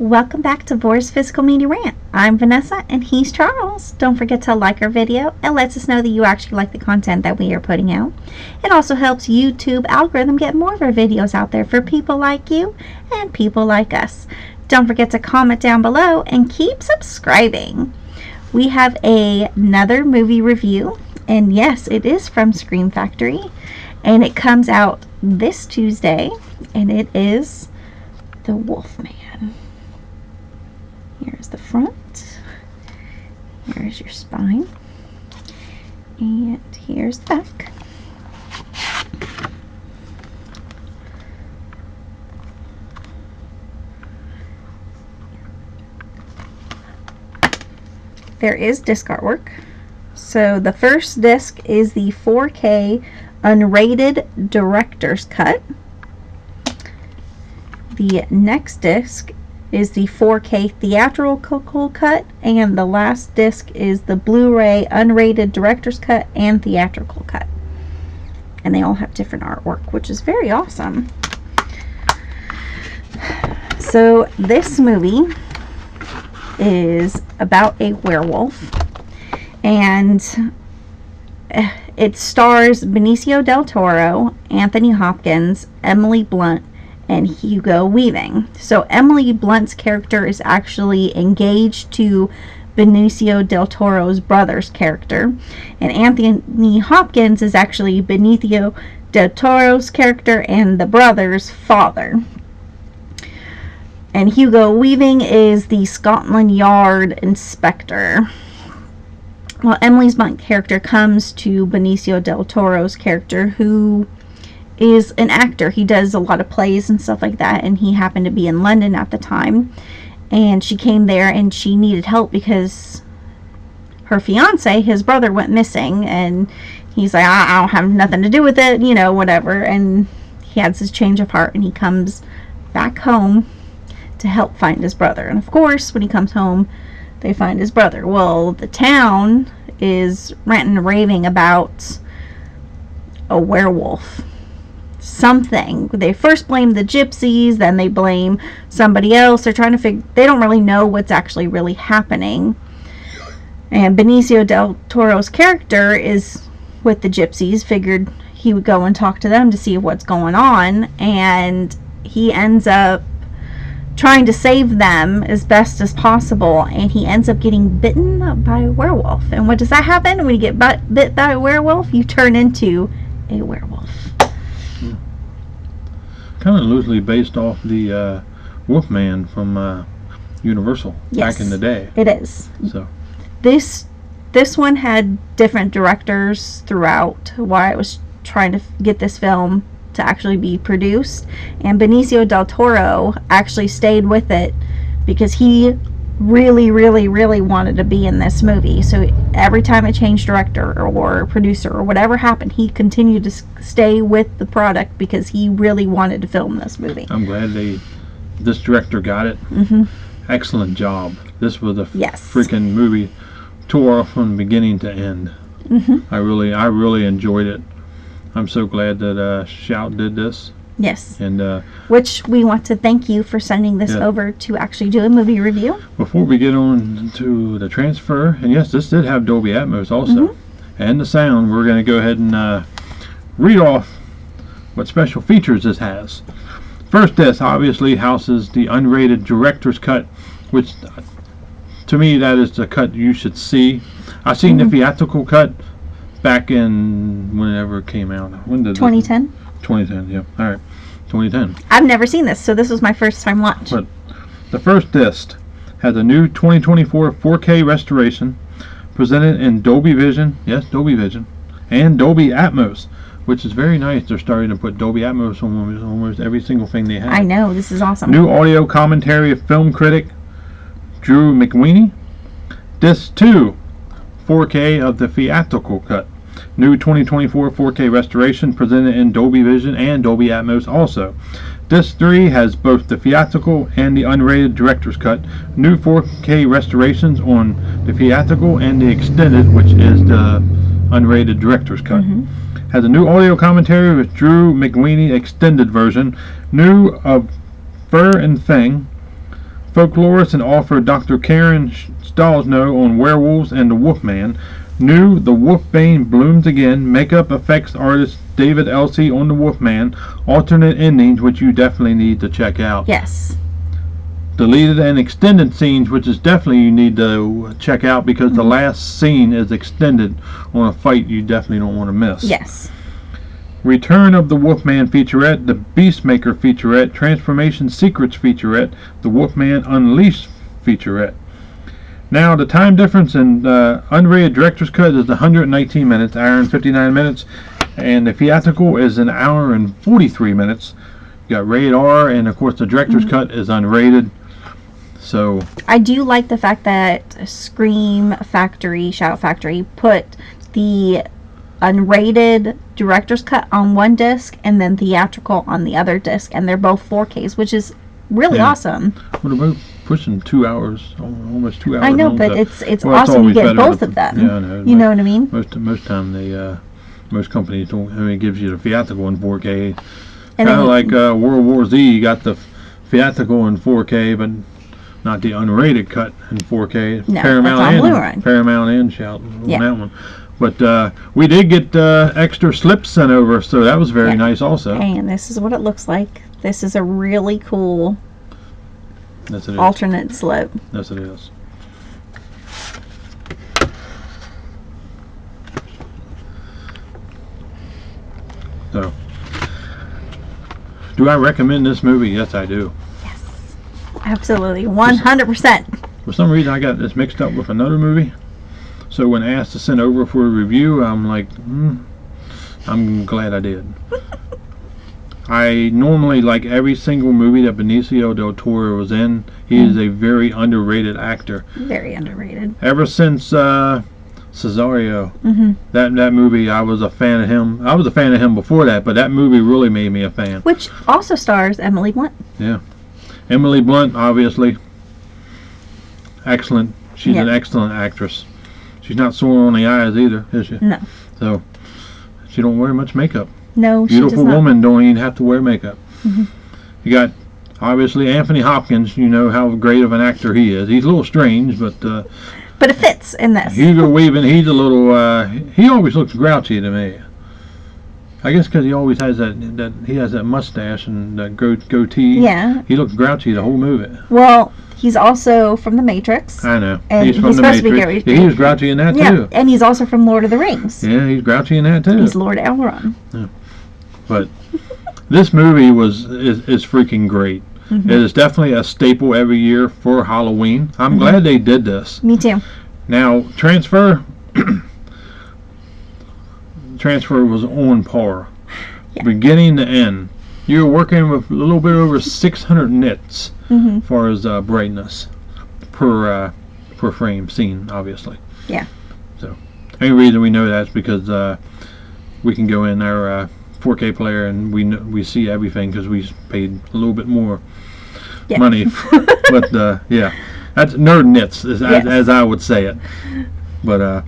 Welcome back to Vor's Physical Media Rant. I'm Vanessa and he's Charles. Don't forget to like our video. It lets us know that you actually like the content that we are putting out. It also helps YouTube algorithm get more of our videos out there for people like you and people like us. Don't forget to comment down below and keep subscribing. We have another movie review, and yes, it is from Scream Factory, and it comes out this Tuesday, and it is The Wolfman. Here's the front, here's your spine, and here's the back. There is disc artwork. So the first disc is the 4K unrated director's cut. The next disc is the 4K theatrical cut, and the last disc is the Blu-ray unrated director's cut and theatrical cut. And they all have different artwork, which is very awesome. So this movie is about a werewolf, and it stars Benicio del Toro, Anthony Hopkins, Emily Blunt, and Hugo Weaving. So Emily Blunt's character is actually engaged to Benicio del Toro's brother's character, and Anthony Hopkins is actually Benicio del Toro's character and the brother's father. And Hugo Weaving is the Scotland Yard inspector. Well, Emily's Blunt character comes to Benicio del Toro's character, who is an actor. He does a lot of plays and stuff like that, and he happened to be in London at the time, and she came there and she needed help because her fiance, his brother, went missing, and he's like, I don't have nothing to do with it, you know, whatever. And he has this change of heart, and he comes back home to help find his brother. And of course, when he comes home, they find his brother. Well, the town is ranting and raving about a werewolf. Something. They first blame the gypsies, then they blame somebody else. They're trying to figure, they don't really know what's actually really happening. And Benicio del Toro's character is with the gypsies, figured he would go and talk to them to see what's going on, and he ends up trying to save them as best as possible, and he ends up getting bitten by a werewolf. And what does that happen? When you get bit by a werewolf, you turn into a werewolf. Kind of loosely based off the Wolfman from Universal, yes, back in the day. It is. So this one had different directors throughout while I was trying to get this film to actually be produced, and Benicio del Toro actually stayed with it because he really wanted to be in this movie. So every time it changed director or producer or whatever happened, he continued to stay with the product because he really wanted to film this movie. I'm glad this director got it. Excellent job. This was a freaking movie, tore from beginning to end. I really enjoyed it. I'm so glad that Shout did this. Yes. And which we want to thank you for sending this over to actually do a movie review. Before we get on to the transfer, and yes, this did have Dolby Atmos also, and the sound, we're going to go ahead and read off what special features this has. First, this obviously houses the unrated director's cut, which to me, that is the cut you should see. I've seen the theatrical cut back in whenever it came out. When did 2010? 2010, yeah. Alright, 2010. I've never seen this, so this was my first time watch. But the first disc has a new 2024 4K restoration presented in Dolby Vision, yes, Dolby Vision, and Dolby Atmos, which is very nice. They're starting to put Dolby Atmos on almost every single thing they have. I know, this is awesome. New audio commentary of film critic Drew McWeeny. Disc 2, 4K of the theatrical cut. New 2024 4K restoration presented in Dolby Vision and Dolby Atmos also. Disc 3 has both the theatrical and the unrated director's cut. New 4K restorations on the theatrical and the extended, which is the unrated director's cut. Has a new audio commentary with Drew McWeeny extended version. New of Fur and Thing, Folklorist and author Dr. Karen Stalzno on werewolves and the Wolfman. New, the Wolfbane blooms again. Makeup effects artist David Elsey on the Wolfman. Alternate endings, which you definitely need to check out. Yes. Deleted and extended scenes, which is definitely you need to check out because the last scene is extended on a fight you definitely don't want to miss. Yes. Return of the Wolfman featurette, the Beastmaker featurette, Transformation Secrets featurette, the Wolfman Unleashed featurette. Now, the time difference in unrated director's cut is 119 minutes, hour and 59 minutes, and the theatrical is an hour and 43 minutes. You got rated R, and of course the director's cut is unrated. So I do like the fact that Shout Factory put the unrated director's cut on one disc and then theatrical on the other disc, and they're both 4Ks, which is really awesome. What about pushing 2 hours, almost 2 hours? I know, but it's well, awesome you get both to, of them. Yeah, I know. You know what I mean? Most time they most companies don't. I mean, it gives you the theatrical in 4K. And kind of like World War Z, you got the theatrical in 4K, but not the unrated cut in 4K. No, that's on Blu-ray. Paramount and Shout on Yeah. that one. But we did get extra slips sent over, so that was very nice also. And this is what it looks like. This is a really cool Yes, it is. alternate slip. Yes, it is. So, do I recommend this movie? Yes, I do. Yes. Absolutely. 100%. For some reason, I got this mixed up with another movie. So when asked to send over for a review, I'm like, I'm glad I did. I normally like every single movie that Benicio del Toro was in. He is a very underrated actor. Very underrated. Ever since Cesario, Mm-hmm. that movie, I was a fan of him. I was a fan of him before that, but that movie really made me a fan. Which also stars Emily Blunt. Yeah. Emily Blunt, obviously. Excellent. She's an excellent actress. She's not sore on the eyes either, is she? No. So, she don't wear much makeup. No, she does Beautiful not. woman don't even have to wear makeup. Mhm. You got, obviously, Anthony Hopkins. You know how great of an actor he is. He's a little strange, but But it fits in this. Hugo Weaving, he's a little, he always looks grouchy to me. I guess because he always has he has that mustache and that goatee. Yeah. He looks grouchy the whole movie. Well, he's also from The Matrix. I know. And He's from he's The supposed to be Matrix. very- Yeah, he was grouchy in that Yeah, too. and he's also from Lord of the Rings. Yeah, he's grouchy in that too. He's Lord Elrond. But this movie is freaking great. Mhm. It is definitely a staple every year for Halloween. I'm glad they did this. Me too. Now, transfer was on par. Yeah. Beginning to end. You're working with a little bit over 600 nits Mm-hmm. as far as brightness per frame scene, obviously. Yeah. So, any reason we know that is because we can go in our 4K player and we see everything because we paid a little bit more Yeah. money. But yeah, that's nerd nits as I would say it. But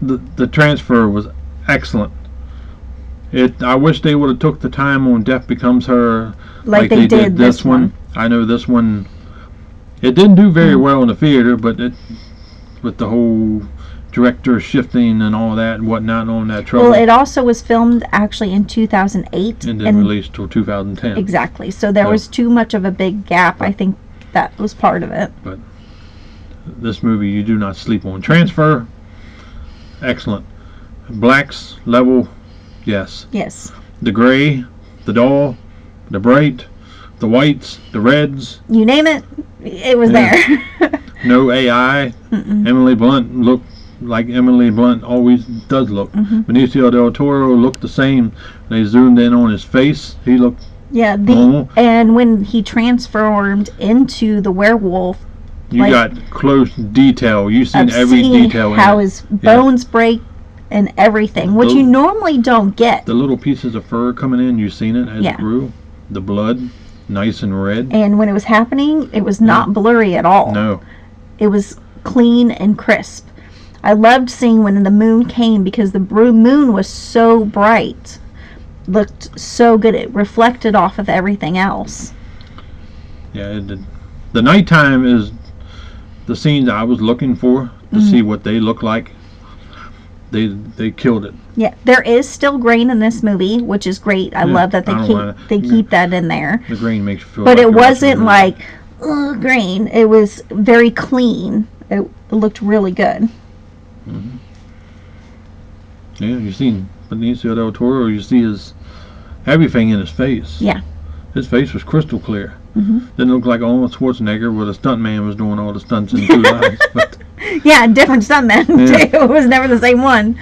the transfer was excellent. I wish they would have took the time on Death Becomes Her Like they did this one. I know this one, it didn't do very well in the theater, but with the whole director shifting and all that and whatnot on that trouble. Well, it also was filmed actually in 2008. And then released till 2010. Exactly. So there was too much of a big gap. I think that was part of it. But this movie you do not sleep on. Transfer, excellent. Blacks, level, yes. Yes. The gray, the dull, the bright, the whites, the reds. You name it, it was Yeah. there. No AI. Emily Blunt looked like Emily Blunt always does look. Benicio del Toro looked the same. They zoomed in on his face. He looked Yeah. normal. And when he transformed into the werewolf, You got close detail. You seen of every seeing detail how in it. his bones break and everything, which you normally don't get. The little pieces of fur coming in, you seen it as it grew. The blood, nice and red. And when it was happening, it was not blurry at all. No. It was clean and crisp. I loved seeing when the moon came because the moon was so bright. Looked so good. It reflected off of everything else. Yeah, it did. The nighttime is the scenes I was looking for to see what they look like. They killed it. Yeah, there is still grain in this movie, which is great. I love that they keep that in there. The grain makes you feel. But like it wasn't like grain. It was very clean. It looked really good. Mm-hmm. Yeah, you seen Benicio del Toro. You see his everything in his face. Yeah. His face was crystal clear. Mm-hmm. Didn't look like Arnold Schwarzenegger, where the stuntman was doing all the stunts in 2 eyes. But yeah, different stuntman too. It was never the same one.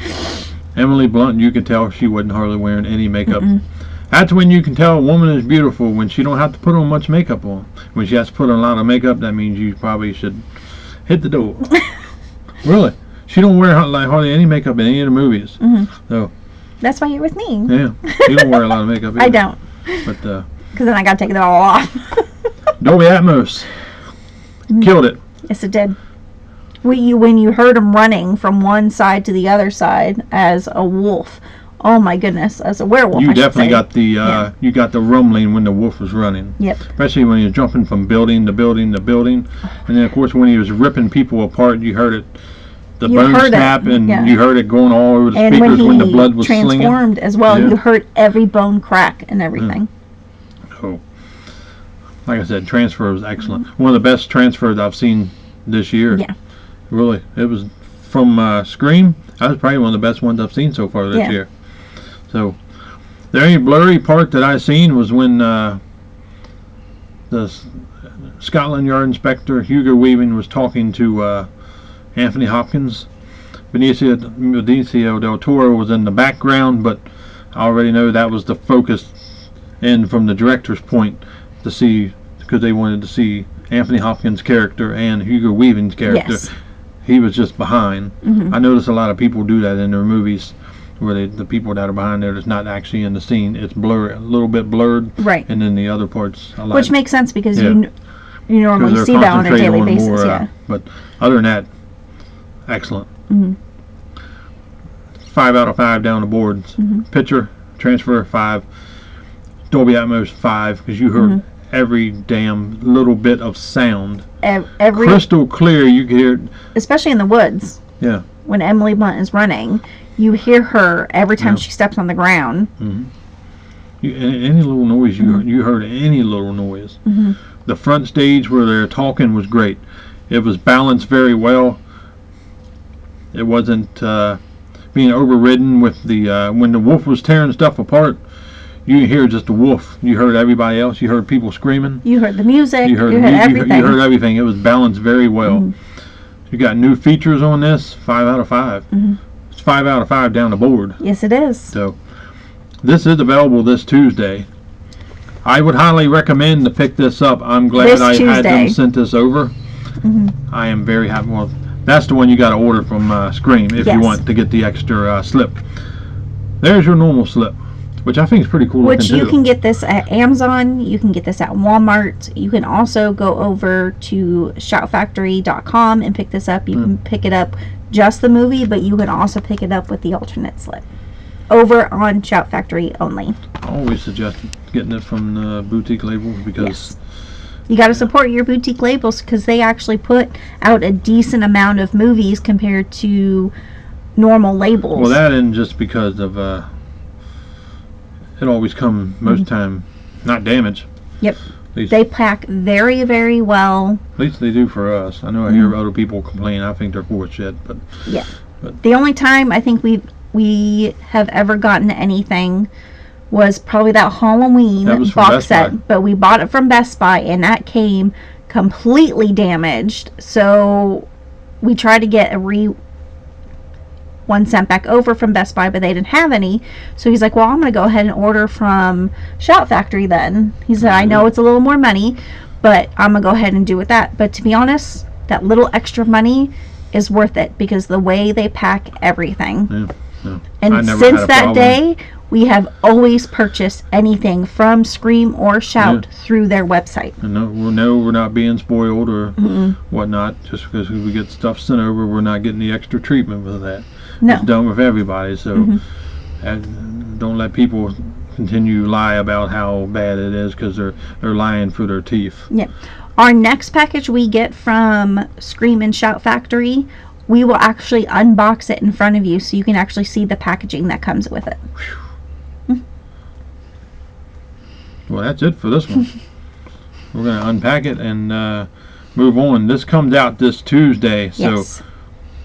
Emily Blunt, you could tell she wasn't hardly wearing any makeup. That's when you can tell a woman is beautiful, when she don't have to put on much makeup on. When she has to put on a lot of makeup, that means you probably should hit the door. Really, she don't wear hardly any makeup in any of the movies. So that's why you're with me. Yeah, you don't wear a lot of makeup either. I don't. But because then I gotta take it all off. Dolby Atmos killed it. Yes, it did. When you heard him running from one side to the other side as a wolf, oh my goodness, as a werewolf. You definitely got the you got the rumbling when the wolf was running. Yep. Especially when you're jumping from building to building to building, and then of course when he was ripping people apart, you heard it. The bone snap, and you heard it going all over the speakers when the blood was slinging. And when he transformed as well, you heard every bone crack and everything. Oh, like I said, transfer was excellent. One of the best transfers I've seen this year. Yeah. Really, it was from Scream. That was probably one of the best ones I've seen so far this year. So, the only blurry part that I seen was when the Scotland Yard Inspector Hugo Weaving was talking to Anthony Hopkins. Benicio del Toro was in the background, but I already know that was the focus and from the director's point to see, because they wanted to see Anthony Hopkins' character and Hugo Weaving's character. Yes. He was just behind. I notice a lot of people do that in their movies, where the people that are behind there that's not actually in the scene, it's blurry, a little bit blurred, right? And then the other parts, which makes sense because you normally see that on a daily basis. But other than that, excellent. 5 out of 5 down the boards. Picture transfer 5. Dolby Atmos 5, because you heard every damn little bit of sound. Every crystal clear. You could hear it, especially in the woods. Yeah. When Emily Blunt is running, you hear her every time she steps on the ground. Any little noise, you heard any little noise. The front stage where they're talking was great. It was balanced very well. It wasn't being overridden with the when the wolf was tearing stuff apart. You hear just the wolf. You heard everybody else. You heard people screaming. You heard the music. You heard everything. You heard everything. It was balanced very well. You got new features on this. 5 out of 5. It's 5 out of 5 down the board. Yes, it is. So this is available this Tuesday. I would highly recommend to pick this up. I'm glad I had them sent this over. I am very happy. Well, that's the one you got to order from Scream if you want to get the extra slip. There's your normal slip, which I think is pretty cool. Which you can get this at Amazon. You can get this at Walmart. You can also go over to shoutfactory.com and pick this up. You can pick it up just the movie, but you can also pick it up with the alternate slip over on Shout Factory only. I always suggest getting it from the boutique labels because you got to support your boutique labels because they actually put out a decent amount of movies compared to normal labels. Well, that and just because of it always comes most time not damaged. Yep. They pack very, very well. At least they do for us. I know I hear other people complain. I think they're full of shit, but yeah. But the only time I think we have ever gotten anything was probably that Halloween box set, but we bought it from Best Buy and that came completely damaged. So we tried to get one sent back over from Best Buy, but they didn't have any. So he's like, well, I'm going to go ahead and order from Shout Factory then. He said, I know it's a little more money, but I'm going to go ahead and do with that. But to be honest, that little extra money is worth it because the way they pack everything. Yeah. And since that day, we have always purchased anything from Scream or Shout through their website. And we're not being spoiled or whatnot. Just because we get stuff sent over, we're not getting the extra treatment for that. No. It's done with everybody, so don't let people continue to lie about how bad it is because they're lying through their teeth. Yep. Our next package we get from Scream and Shout Factory, we will actually unbox it in front of you so you can actually see the packaging that comes with it. Well, that's it for this one. We're going to unpack it and move on. This comes out this Tuesday, so Yes.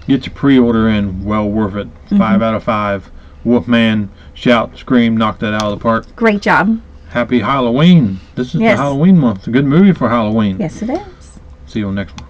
get your pre-order in. Well worth it. 5 out of 5. Wolfman, Shout, Scream, knocked that out of the park. Great job. Happy Halloween. This is Yes. the Halloween month. A good movie for Halloween. Yes, it is. See you on next one.